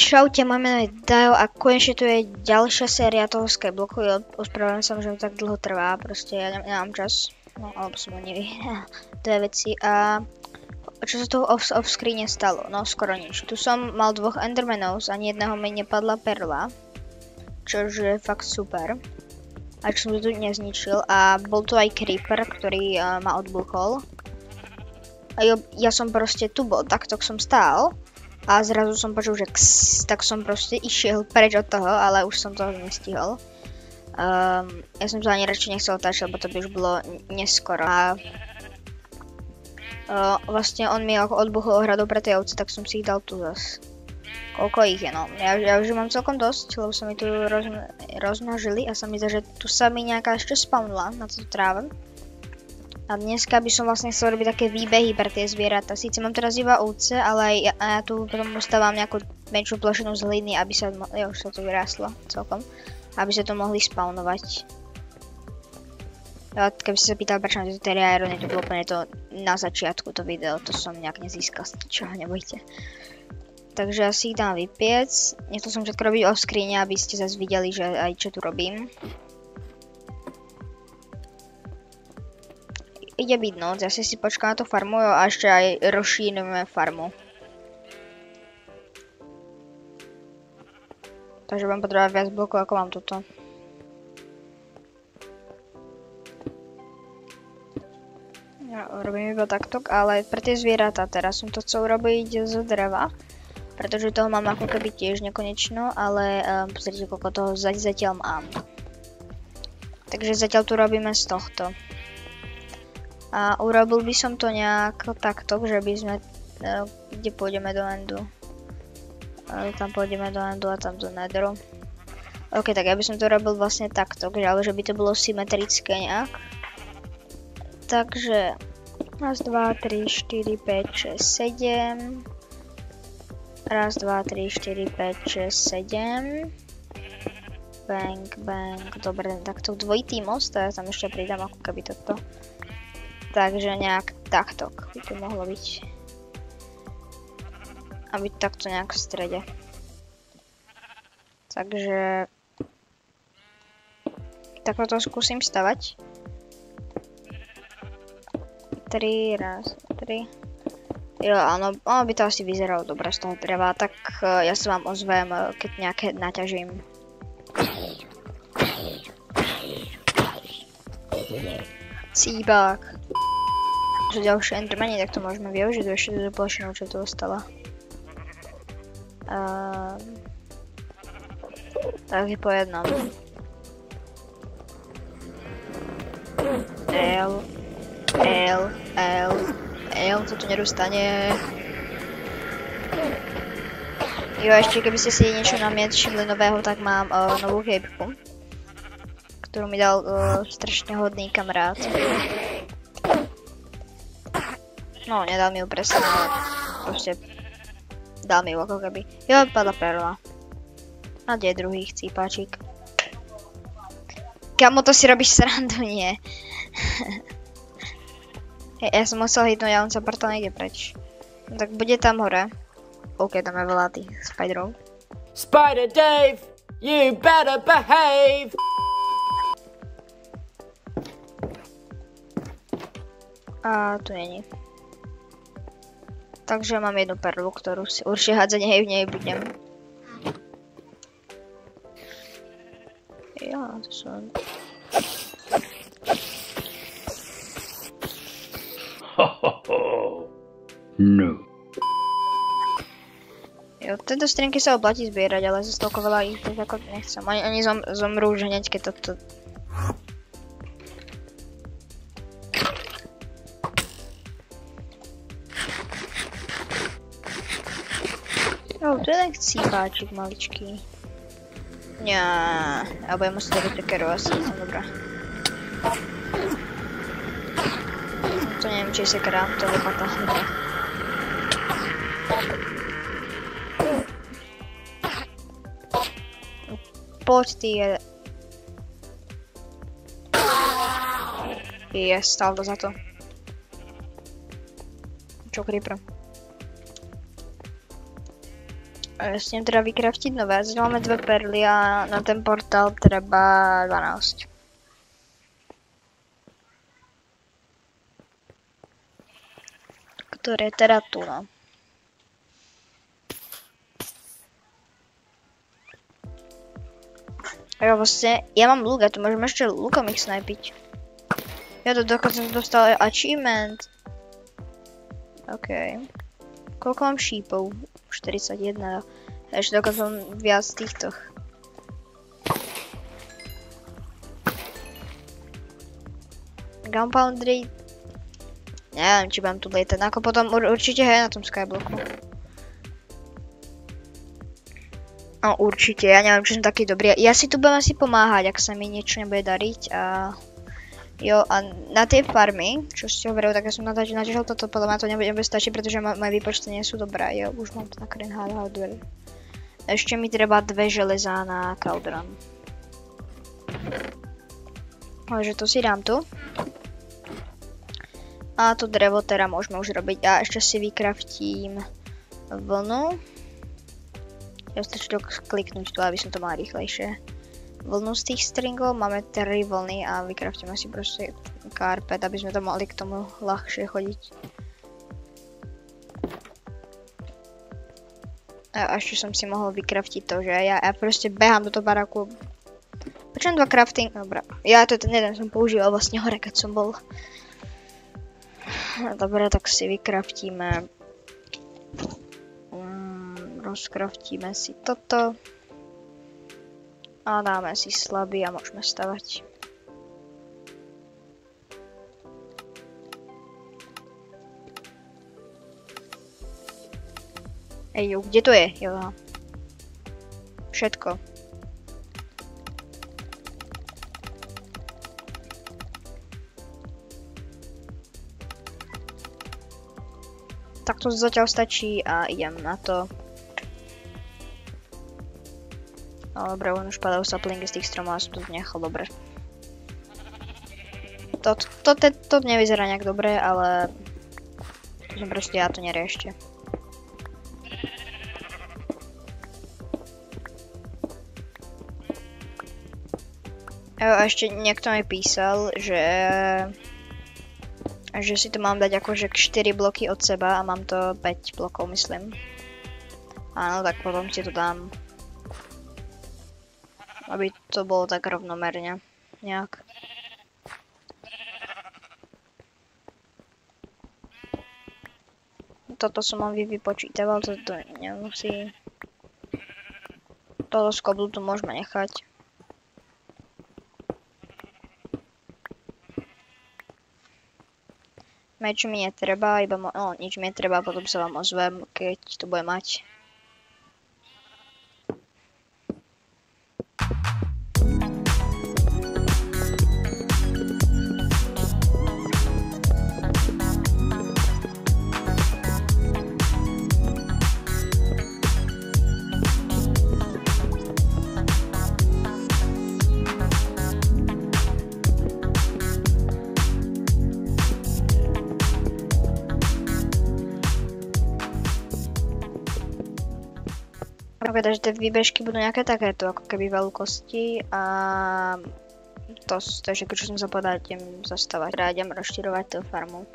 Čaute, moje meno je Dajo a konečne tu je ďalšia séria toho Skybloku. Ospravedlňujem sa, že to tak dlho trvá, proste ja nemám čas, no alebo som lenivý, dve veci. A čo sa tu off-screene stalo? No skoro nič. Tu som mal dvoch Endermanov, ani jedného mi nepadla perla, čo je fakt super. A čo som tu nezničil a bol tu aj Creeper, ktorý ma odblúkol. A ja som proste tu bol, takto som stál. A zrazu som počul, že tak som proste išiel preč od toho, ale už som toho nestihol. Ja som to ani radšej nechcel otáčať, lebo to by už bolo neskoro. A vlastne on mi odbuchol ohradu pre tie ovce, tak som si ich dal tu zas. Koľko ich je, no. Ja už mám celkom dosť, lebo sa mi tu rozmnožili a sa mi zdá, že tu sa mi nejaká ešte spawnula na tú tráve. A dneska by som vlastne chcel robiť také výbehy pre tie zvieratá. Síce mám teraz iba ovce, ale ja tu potom ustávam nejakú menšiu plošinu z hliny, aby sa, už sa to vyrástlo celkom, aby sa to mohli spawnovať. Keby ste sa pýtali, prečo na tieto teriárony, to bolo úplne to na začiatku to video, to som nejak nezískal, čo nebojte. Takže asi ich dám vypiec. Nechcel som všetko robiť off screen, aby ste zase videli, že aj čo tu robím. Ide byť noc, ja si počkám na to farmu a ešte aj rozšírime farmu. Takže budem potrebovať viac blokov, ako mám toto. Ja robím iba takto, ale pre tie zvieratá teraz som to chcel robiť z dreva. Pretože toho mám ako keby tiež nekonečno, ale pozrite, koľko toho zatiaľ mám. Takže zatiaľ tu robíme z tohto. A urobil by som to nejak takto, že by sme, kde pôjdeme do endu. Tam pôjdeme do endu a tam do nedru. Ok, tak ja by som to robil vlastne takto, ale že by to bolo symetrické nejak. Takže, 1, 2, 3, 4, 5, 6, 7. 1, 2, 3, 4, 5, 6, 7. Bang, bang. Dobre, takto dvojitý most, a ja tam ešte pridám ako keby toto. Takže nejak takto by to mohlo byť. Aby takto nejak v strede. Takže takto to skúsim stavať. 3, 3. Jo, áno, by to asi vyzeralo dobre z toho dreva, tak ja sa vám ozvem, keď nejaké naťažím. Cíbák. Sú ďalšie endermani, tak to môžeme využiť ešte do plošinu, čo tu ostala. Tak je po jednom. To tu nedostane. Jo, ešte keby ste si niečo na mne všimli nového, tak mám novú kejpku, ktorú mi dal strašne hodný kamarát. No, nedal mi ju presne, ale proste dal mi ju ako keby. Jo, padla perla. A kde je druhý chcípačík? Kamo, to si robíš srandu, nie? Ja som musel hitnúť a on sa portál nejde preč. No, tak bude tam hore. OK, tam je veľa tých spiderov. Spider Dave, you better behave! A tu není. Takže mám jednu perlu, ktorú si určite hádzať v nej budem. Ja, to som... No. Jo, tento strinky sa oplatí zbierať, ale zase toľko veľa ich tak ako nechcem. Oni zomrú už hneď, keď toto... Jo, to je ten chcípáčik maličký. Ňa, ja budem musieť robiť také asi, dobrá. To neviem, či sa krám, to lopata. Poď ty je... Yes, stál to za to. Čo creeper? A s ním teda vykraftiť nové. Zde máme 2 perly a na ten portál treba 12. Ktoré teda tu, no. Jo, vlastne, ja mám luk a tu môžem ešte lukom ich snajpiť. Ja to dokonca som dostal achievement. OK. Koľko mám šípov? 41. Ešte dokonca mám viac týchto. Gunpowdery. Neviem, či budem tu lietať. Ako potom určite hej na tom skyblocku. No určite, ja neviem, či som taký dobrý. Ja si tu budem asi pomáhať, ak sa mi niečo nebude dariť a... Jo, a na tie farmy, čo ste hovorili, tak ja som naťažil toto, podľa mňa to nebude stačiť, pretože moje výpočty nie sú dobré. Jo, už mám to nakren hardware. Ešte mi treba 2 železá na cauldron. Takže to si dám tu. A to drevo teda môžeme už robiť. A ešte si vykraftím vlnu. Ja stačí to kliknúť tu, aby som to mal rýchlejšie. Vlnu z tých stringov, máme 3 vlny a vykraftíme si proste karpet, aby sme to mali k tomu ľahšie chodiť. A ešte som si mohol vykraftiť to, že ja proste behám do toho baraku. Počujem 2 crafting? Dobre. Ja to ten jeden som používal vlastne hore, keď som bol. Dobre, tak si vykraftíme. Rozkraftíme si toto. A dáme si slabý a môžeme stavať. Ej, kde to je? Jo. Všetko. Tak to zatiaľ stačí a idem na to. No dobre, on už padajú saplingy z tých stromov a som to nechal dobre. To nevyzerá nejak dobre, ale... Proste ja to neriešte. A ešte niekto mi písal, že si to mám dať akože 4 bloky od seba a mám to 5 blokov, myslím. Áno, tak potom ti to dám. Aby to bolo tak rovnomerne. Nejak. Toto som vám vypočítaval, to nemusí. Toto z koblu tu môžeme nechať. Meč mi netreba, iba nič mi netreba, potom sa vám ozvem, keď to bude mať. Takže tie výbežky budú nejaké takéto, ako keby veľkosti a to je všetko, čo som sa povedal, idem zastavať. Teda idem rozširovať tú farmu.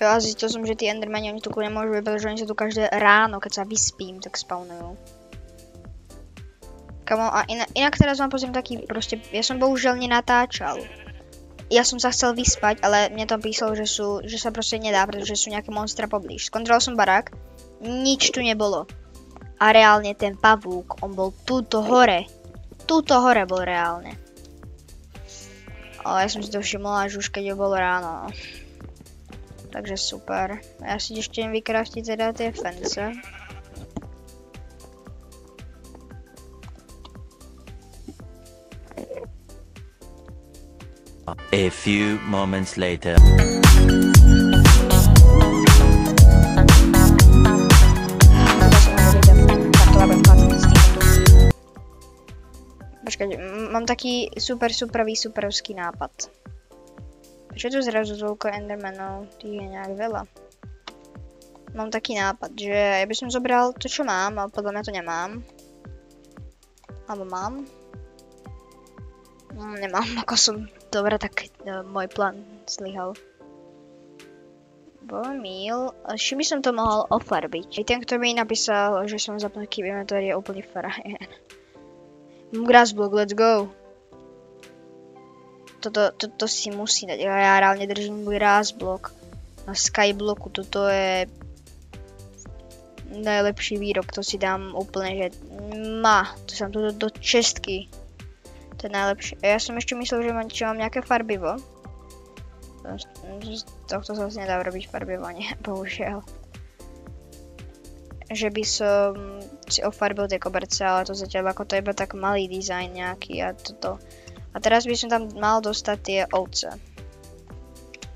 Ja zistil som, že tí endermani, oni tu nemôžu byť, pretože oni sa tu každé ráno, keď sa vyspím, tak spawnujú. Kamo, a inak teraz vám pozriem taký, proste, ja som bohužiaľ nenatáčal. Ja som sa chcel vyspať, ale mne tam písalo, že sa proste nedá, pretože sú nejaké monstra poblíž. Skontroloval som barák. Nič tu nebolo. A reálne ten pavúk, on bol túto hore. Túto hore bol reálne. Ale ja som si to všimla až už keď bolo ráno. Takže super. Ja si ešte idem vykraftiť teda tie fence. A few moments later. Počkať, mám taký superovský nápad. Prečo tu zrazu toľko endermanov? Tých je nejak veľa. mám taký nápad, že ja by som zobral to, čo mám, ale podľa mňa to nemám. Alebo mám? Nemám, ako som... Dobre, tak môj plán zlyhal. Bomil. Či by som to mohol ofarbiť? Ten, kto mi napísal, že som zapnutý v inventóri, je úplný frajer. Grassblock, let's go. Toto si musí dať. Ja reálne držím Grassblock. Na Skyblocku toto je... najlepší výrok, to si dám úplne, že to som tu do čestky. To je najlepšie. Ja som ešte myslel, že mám nejaké farbivo. Z tohto sa nedá robiť farbivo, nie, bohužiaľ. Že by som si ofarbil tie koberce, ale to zatiaľ ako to je iba tak malý dizajn nejaký a toto. A teraz by som tam mal dostať tie ovce.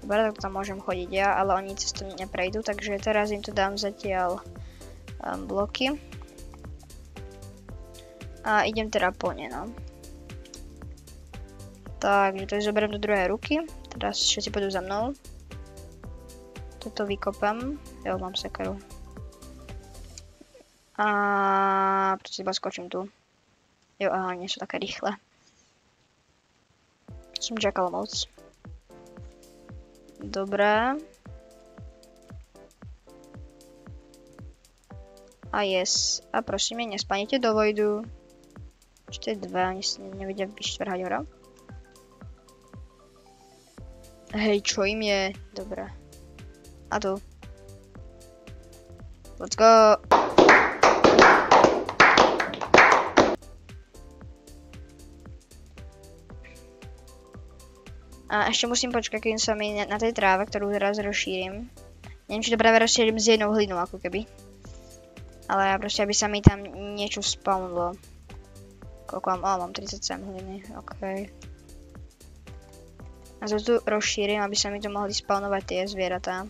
Dobre, tak tam môžem chodiť ja, ale oni cez to neprejdú, takže teraz im to dám zatiaľ bloky. A idem teda po ne, no. Takže to zoberiem do druhej ruky. Teraz všetci pôjdu za mnou. Toto vykopem. Jo, mám sekeru. A preto iba skočím tu. Jo, aha, nie sú také rýchle. Som čakal moc. Dobre. A yes. A prosím, nespadnite do vojdu. Ešte dve, ani si nevedia vyštvrhať hora. Hej, čo im je? Dobre. A tu. Let's go! A ešte musím počkať, kým sa mi na tej tráve, ktorú teraz rozšírim. Neviem, či to práve rozšírim s jednou hlinou, ako keby. Ale ja proste, aby sa mi tam niečo spawnlo. Koľko mám? Mám 37 hliny, okej. A to tu rozšírim, aby sa mi tu mohli spawnovať tie zvieratá.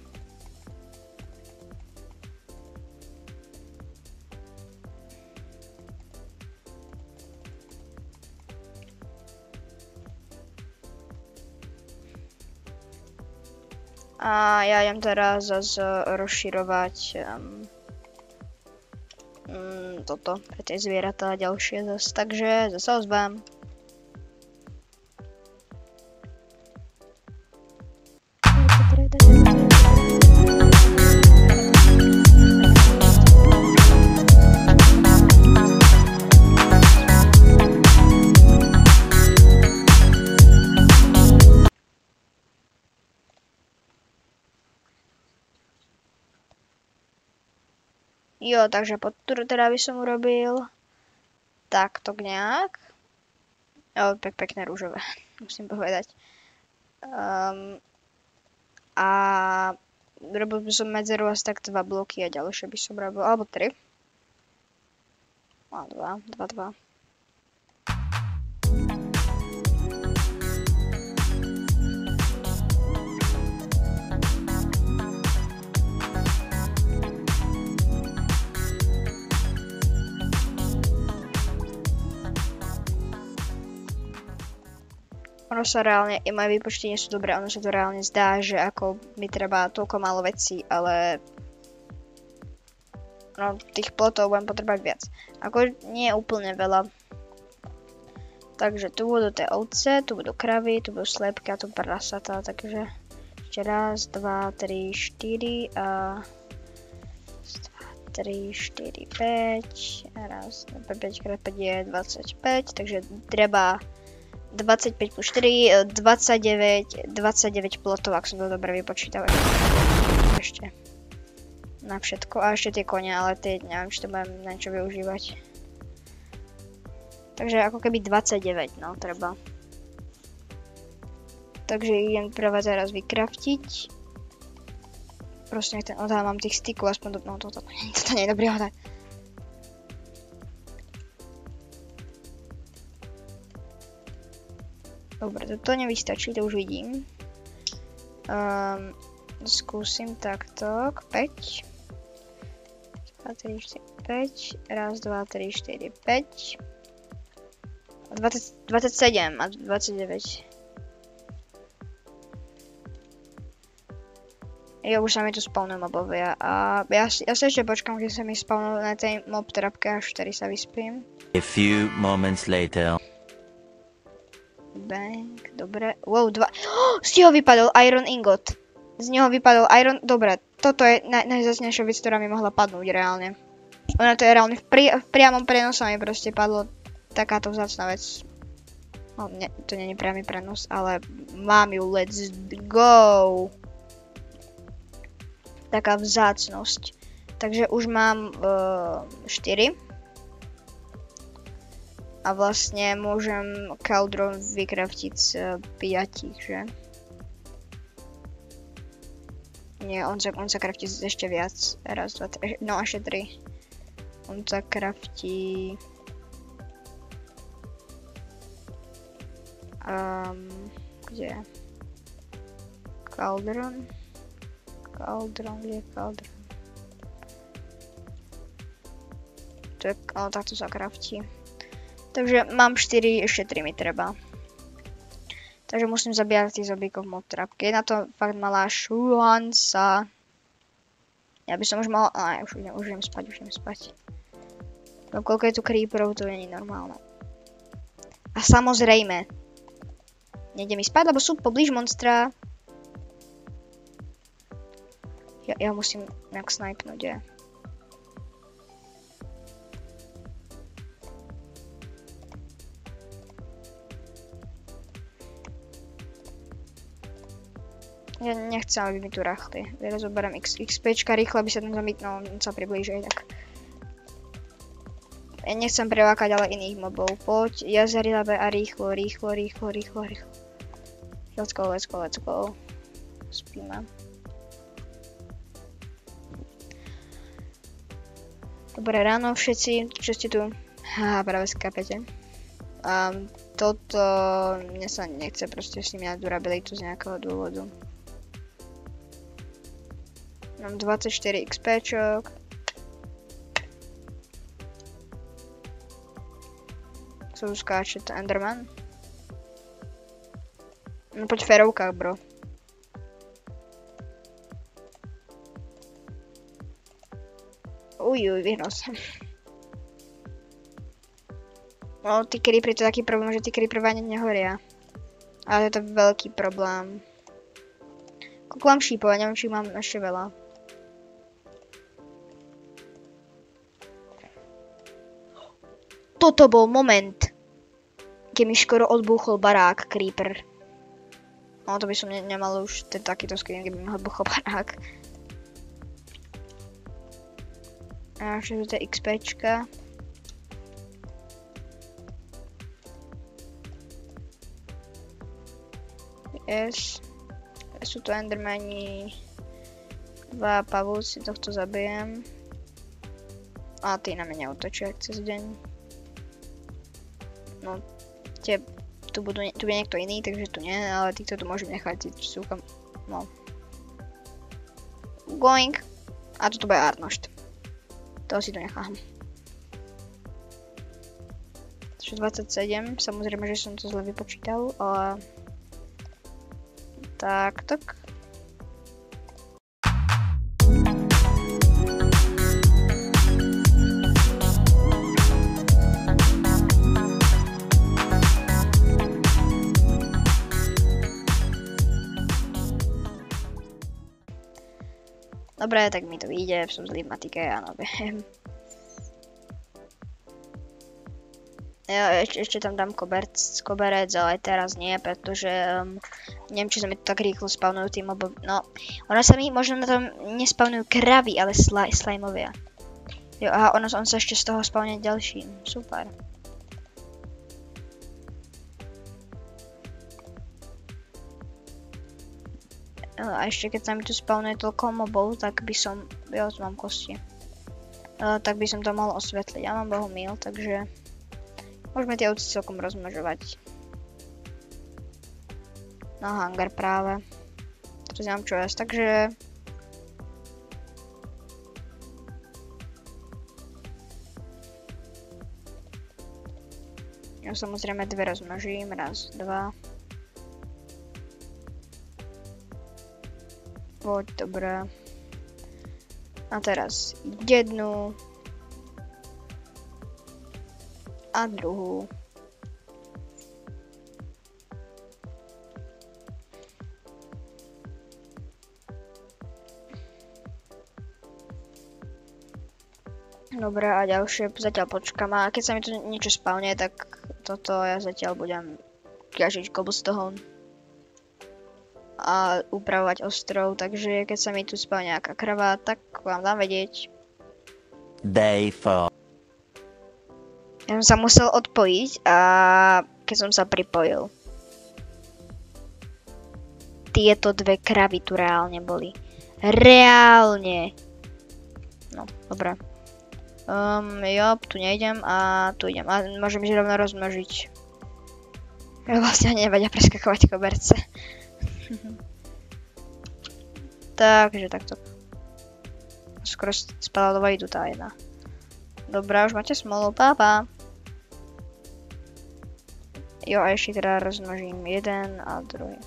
A ja idem teraz zase rozširovať toto pre tie zvieratá a ďalšie zase, takže zase ozvem. Jo, takže podturu teda by som urobil takto nejak. Jo, pekné rúžové, musím povedať. A robil by som medzeru asi tak 2 bloky a ďalšie by som robil, alebo 3. A 2. Ono sa reálne, i moje výpočty nie sú dobré, ono sa to reálne zdá, že ako mi treba toľko málo vecí, ale no, tých plotov budem potrebovať viac. Ako nie je úplne veľa. Takže tu budú tie ovce, tu budú kravy, tu budú slepky a tu prasatá, takže ešte raz, 2, 3, 4 a 2, 3, 4, 5 a raz, 5 x 5 je 25, takže treba 25 plus 4, 29 plotov, ak som to dobre vypočítal. Ešte. Na všetko. A ešte tie kone, ale tie neviem, či to budem na niečo využívať. Takže ako keby 29, no, treba. Takže idem práve teraz vykraftiť. Proste nech ten odhad, mám tých stykov, aspoň no, toto nie je dobrý odhad. Dobre, toto nevystačí, to už vidím. Skúsim takto, 5. 2, 3, 4, 5. Raz, 2, 3, 4, 5. 27 a 29. Ja už sa mi tu spawnujú mobovia a ja si ešte počkám, že sa mi spawnujú na tej mob trapke, až vtedy sa vyspím. A few moments later. Bang, dobre. Wow, z neho vypadol Iron Ingot. Z neho vypadol Iron... Dobre, toto je najzácnejšia vec, ktorá mi mohla padnúť reálne. Ono to je reálne v priamom prenose mi proste padlo takáto vzácna vec. No, to nie je priamy prenos, ale mám ju, let's go! Taká vzácnosť. Takže už mám 4. A vlastne môžem Cauldron vykraftiť z 5, že? Nie, on sa kraftí ešte viac. Raz, dva, tri, no ešte 3. On sa kraftí... kde je? Cauldron? Kde je Cauldron? Tak, takto sa kraftí. Takže mám 4, ešte 3 mi treba. Takže musím zabíjať tých zombíkov v mob trapke. Je na to fakt malá šanca. Ja by som už mal... už idem spať. No koľko je tu creeperov, to nie je normálne. A samozrejme. Nejde mi spať, lebo sú poblíž monstra. Ja musím nejak snajpnúť, je. Ja nechcem, aby mi tu rachli. Ja zoberiem XPčka, rýchlo by sa tam zamítnul, on sa priblíži, tak. Ja nechcem prevákať ale iných mobov. Poď, jazerilabe a rýchlo. Let's go. Spíme. Dobré ráno všetci, čo ste tu? Práve skápete. Toto... Mne sa nechce proste s nimi na durabilitu z nejakého dôvodu. Mám 24 XPčok. Co tu skáče, to Enderman? No poď v ferovkách, bro. Vyhnul som. No, tí creepery, to je taký problém, že tí creepery ani nehoria. Ale je to veľký problém. Koľko mám šípov? Ja neviem, či mám ešte veľa. Toto bol moment, keď mi skoro odbúchol barák creeper. No to by som nemal už takýto screen, keď by mi odbúchol barák. A ešte tu je XPčka. Yes. Sú tu endermani. 2 pavúci, tohto zabijem. A tí na mňa neútočia cez deň. No, tu bude niekto iný, takže tu nie, ale týchto tu môžem nechať, sú kam... No. Going. A toto bude Arnošt. Toho si tu nechám. 27, samozrejme, že som to zle vypočítal, ale... Tak. Dobre, tak mi to vyjde, som zlý v matike, áno, viem. Ja ešte tam dám koberec, ale teraz nie, pretože neviem, či sa mi to tak rýchlo spawnujú tí moby. No, ono sa mi možno na tom nespawnujú kravy, ale slimovia. Jo, aha, on sa ešte z toho spawne ďalší, super. A ešte keď sa mi tu spawnuje toľko mobov, tak by som... Jo, tu mám kosti. Tak by som to mohol osvetliť. Ja mám bohumil, takže... Môžeme tie ovce celkom rozmnožovať. No, hangar práve. Teraz nemám čo jesť, takže... Ja samozrejme 2 rozmnožím. 1, 2. Poď, dobré. A teraz jednu. A druhú. Dobre, a ďalšie zatiaľ počkám. A keď sa mi tu niečo spavne, tak toto ja zatiaľ budem ťažiť cobblestone a upravovať ostrov, takže keď sa mi tu spavne nejaká krava, tak vám dám vedieť. Day 4. Ja som sa musel odpojiť a keď som sa pripojil, tieto dve kravy tu reálne boli. Reálne. No, dobré. Jo, tu nejdem a tu idem. A môžem si rovno rozmnožiť. Ja vlastne nevedia preskakovať koberce. Takže takto. Skoro spadla do vajdu tá jedna. Dobrá, už máte smolu, pápa. Jo, a ešte teda rozmnožím jeden a druhý.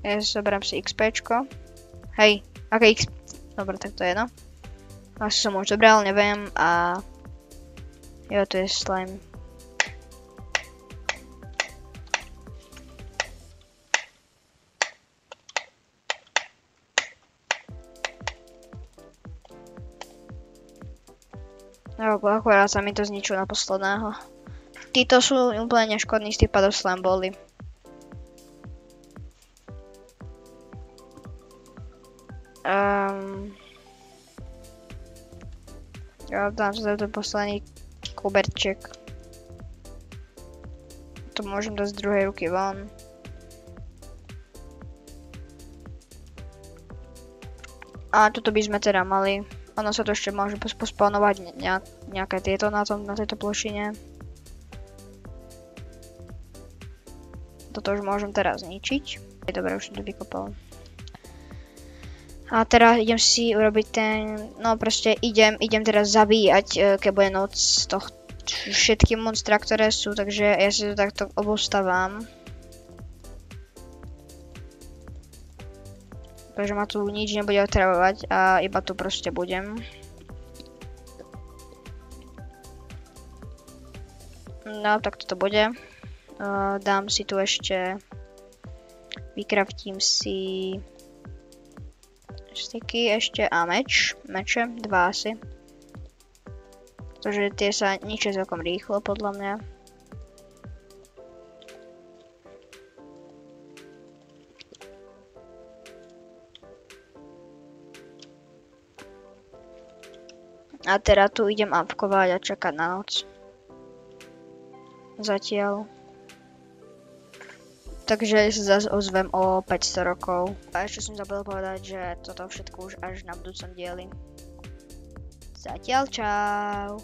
Ja zoberám si XPčko. Hej, aké XP? Dobre, tak to je jedno. Asi som už zobral, neviem a... Jo, tu je slime. No, akurát sa mi to zničilo na posledného. Títo sú úplne neškodní, z tých padov slime boli. Ja dám sa ten posledný kuberček. To môžem dať z druhej ruky von. A toto by sme teda mali. Ono sa to ešte môže pospawnovať nejaké tieto na tejto plošine. Toto už môžem teraz zničiť. Dobre, už som to vykopal. A teraz idem si urobiť ten, no proste idem teraz zabíjať, keď bude noc všetky monstra, ktoré sú, takže ja si to takto obostávam. Takže ma tu nič nebude otravovať a iba tu proste budem. No, tak toto bude. Dám si tu ešte, vykraftím si styky ešte a meče, dva asi. Pretože tie sa ničia celkom rýchlo podľa mňa. A teda tu idem upkovať a čakať na noc. Zatiaľ. Takže sa zase ozvem o 500 rokov. A ešte som zabudol povedať, že toto všetko už až na budúcom dieli. Zatiaľ čau.